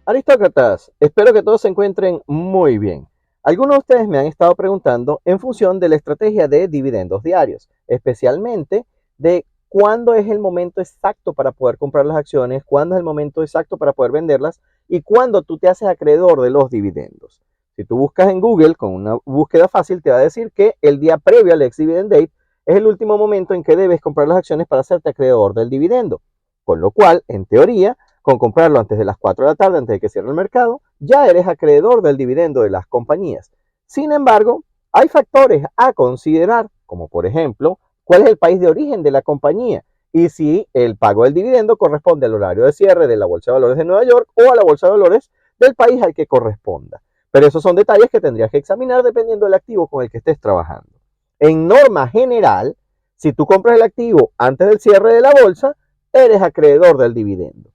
Aristócratas, espero que todos se encuentren muy bien. Algunos de ustedes me han estado preguntando en función de la estrategia de dividendos diarios, especialmente de cuándo es el momento exacto para poder comprar las acciones, cuándo es el momento exacto para poder venderlas y cuándo tú te haces acreedor de los dividendos. Si tú buscas en Google con una búsqueda fácil, te va a decir que el día previo al ex-dividend date es el último momento en que debes comprar las acciones para hacerte acreedor del dividendo. Con lo cual, en teoría, con comprarlo antes de las 4 de la tarde, antes de que cierre el mercado, ya eres acreedor del dividendo de las compañías. Sin embargo, hay factores a considerar, como por ejemplo, cuál es el país de origen de la compañía y si el pago del dividendo corresponde al horario de cierre de la Bolsa de Valores de Nueva York o a la Bolsa de Valores del país al que corresponda. Pero esos son detalles que tendrías que examinar dependiendo del activo con el que estés trabajando. En norma general, si tú compras el activo antes del cierre de la bolsa, eres acreedor del dividendo.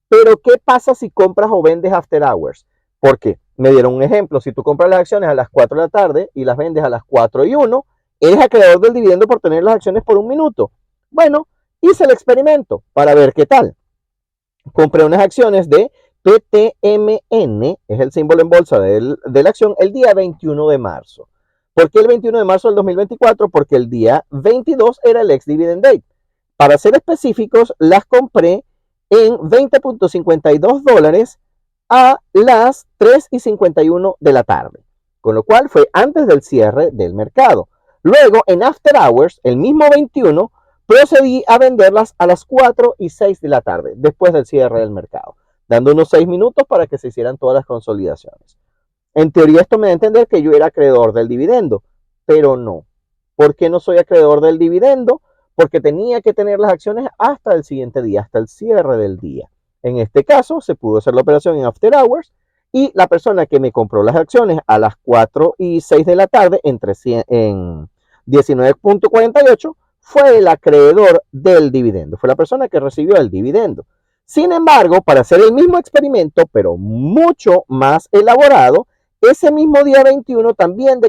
Pero, ¿qué pasa si compras o vendes after hours? Porque me dieron un ejemplo, si tú compras las acciones a las 4 de la tarde y las vendes a las 4 y 1, eres acreedor del dividendo por tener las acciones por un minuto. Bueno, hice el experimento para ver qué tal. Compré unas acciones de PTMN, es el símbolo en bolsa de la acción, el día 21 de marzo. ¿Por qué el 21 de marzo del 2024? Porque el día 22 era el ex-dividend date. Para ser específicos, las compré en $20.52 a las 3:51 de la tarde, con lo cual fue antes del cierre del mercado. Luego, en After Hours, el mismo 21, procedí a venderlas a las 4:06 de la tarde, después del cierre del mercado, dando unos 6 minutos para que se hicieran todas las consolidaciones. En teoría esto me da a entender que yo era acreedor del dividendo, pero no. ¿Por qué no soy acreedor del dividendo? Porque tenía que tener las acciones hasta el siguiente día, hasta el cierre del día. En este caso, se pudo hacer la operación en After Hours y la persona que me compró las acciones a las 4:06 de la tarde en 19.48 fue el acreedor del dividendo, fue la persona que recibió el dividendo. Sin embargo, para hacer el mismo experimento, pero mucho más elaborado, ese mismo día 21 también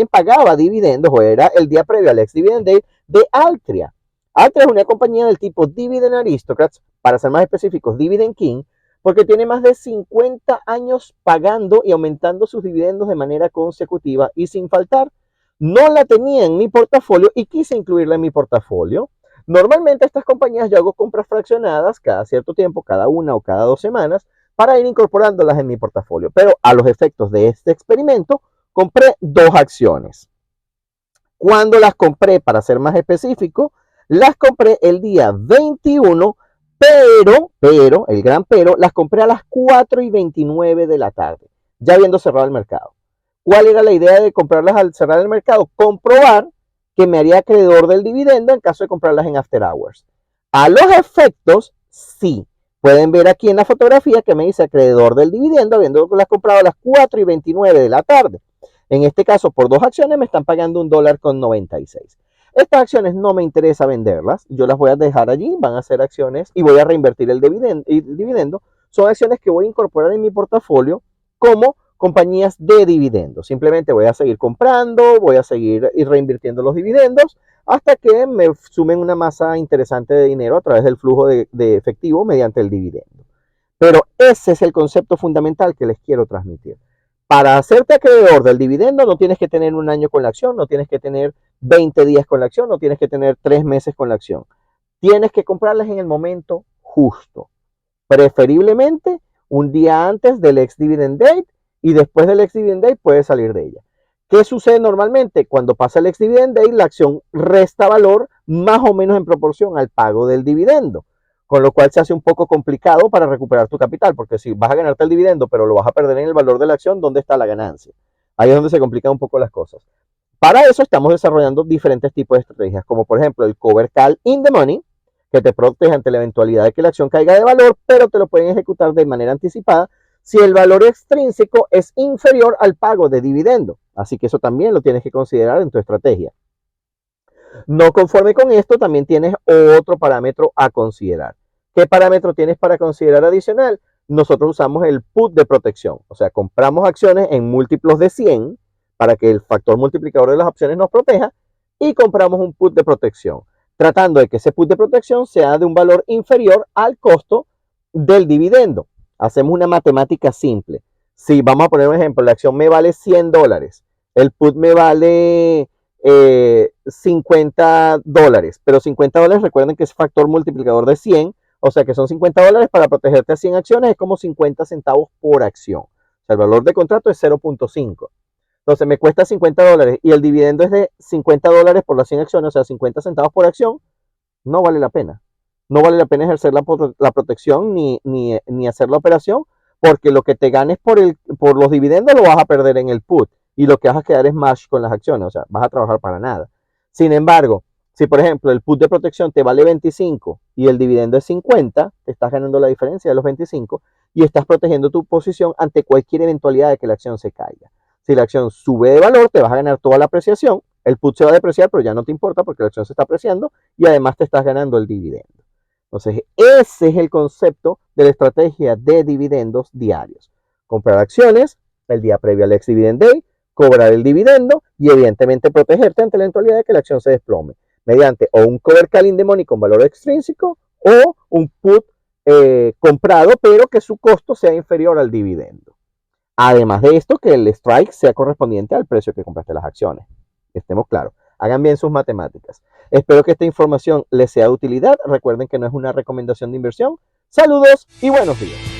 pagaba dividendos, o era el día previo al ex-dividend day, de Altria. Altria es una compañía del tipo Dividend Aristocrats, para ser más específicos, Dividend King, porque tiene más de 50 años pagando y aumentando sus dividendos de manera consecutiva y sin faltar. No la tenía en mi portafolio y quise incluirla en mi portafolio. Normalmente estas compañías yo hago compras fraccionadas cada cierto tiempo, cada una o cada 2 semanas, para ir incorporándolas en mi portafolio. Pero a los efectos de este experimento, compré 2 acciones. Cuando las compré, para ser más específico, las compré el día 21, pero, el gran pero, las compré a las 4:29 de la tarde, ya habiendo cerrado el mercado. ¿Cuál era la idea de comprarlas al cerrar el mercado? Comprobar que me haría acreedor del dividendo en caso de comprarlas en After Hours. A los efectos, sí. Pueden ver aquí en la fotografía que me dice acreedor del dividendo, habiendo las comprado a las 4:29 de la tarde. En este caso, por 2 acciones me están pagando $1.96. Estas acciones no me interesa venderlas, yo las voy a dejar allí, van a ser acciones y voy a reinvertir el dividendo. Son acciones que voy a incorporar en mi portafolio como compañías de dividendos. Simplemente voy a seguir comprando, voy a seguir reinvirtiendo los dividendos hasta que me sumen una masa interesante de dinero a través del flujo de efectivo mediante el dividendo. Pero ese es el concepto fundamental que les quiero transmitir. Para hacerte acreedor del dividendo no tienes que tener un año con la acción, no tienes que tener 20 días con la acción, no tienes que tener 3 meses con la acción. Tienes que comprarlas en el momento justo. Preferiblemente un día antes del ex-dividend date y después del ex-dividend date puedes salir de ella. ¿Qué sucede normalmente? Cuando pasa el ex-dividend date, la acción resta valor más o menos en proporción al pago del dividendo, con lo cual se hace un poco complicado para recuperar tu capital, porque si vas a ganarte el dividendo, pero lo vas a perder en el valor de la acción, ¿dónde está la ganancia? Ahí es donde se complican un poco las cosas. Para eso estamos desarrollando diferentes tipos de estrategias, como por ejemplo el Cover Call in the Money, que te protege ante la eventualidad de que la acción caiga de valor, pero te lo pueden ejecutar de manera anticipada si el valor extrínseco es inferior al pago de dividendo. Así que eso también lo tienes que considerar en tu estrategia. No conforme con esto, también tienes otro parámetro a considerar. ¿Qué parámetro tienes para considerar adicional? Nosotros usamos el put de protección, o sea, compramos acciones en múltiplos de 100 para que el factor multiplicador de las opciones nos proteja y compramos un put de protección, tratando de que ese put de protección sea de un valor inferior al costo del dividendo. Hacemos una matemática simple. Si vamos a poner un ejemplo, la acción me vale $100, el put me vale $50, pero $50 recuerden que es factor multiplicador de 100, o sea que son $50 para protegerte a 100 acciones, es como 50 centavos por acción. O sea, el valor de contrato es 0.5. Entonces me cuesta $50 y el dividendo es de $50 por las 100 acciones, o sea, 50 centavos por acción, no vale la pena. No vale la pena ejercer la protección ni hacer la operación, porque lo que te ganes por los dividendos lo vas a perder en el put y lo que vas a quedar es match con las acciones, o sea, vas a trabajar para nada. Sin embargo, si por ejemplo el put de protección te vale 25 y el dividendo es 50, te estás ganando la diferencia de los 25 y estás protegiendo tu posición ante cualquier eventualidad de que la acción se caiga. Si la acción sube de valor, te vas a ganar toda la apreciación, el put se va a depreciar, pero ya no te importa porque la acción se está apreciando y además te estás ganando el dividendo. Entonces, ese es el concepto de la estrategia de dividendos diarios. Comprar acciones el día previo al ex-dividend day, cobrar el dividendo y evidentemente protegerte ante la eventualidad de que la acción se desplome mediante o un cover call in the money con valor extrínseco o un put comprado pero que su costo sea inferior al dividendo. Además de esto, que el strike sea correspondiente al precio que compraste las acciones. Estemos claros. Hagan bien sus matemáticas. Espero que esta información les sea de utilidad. Recuerden que no es una recomendación de inversión. Saludos y buenos días.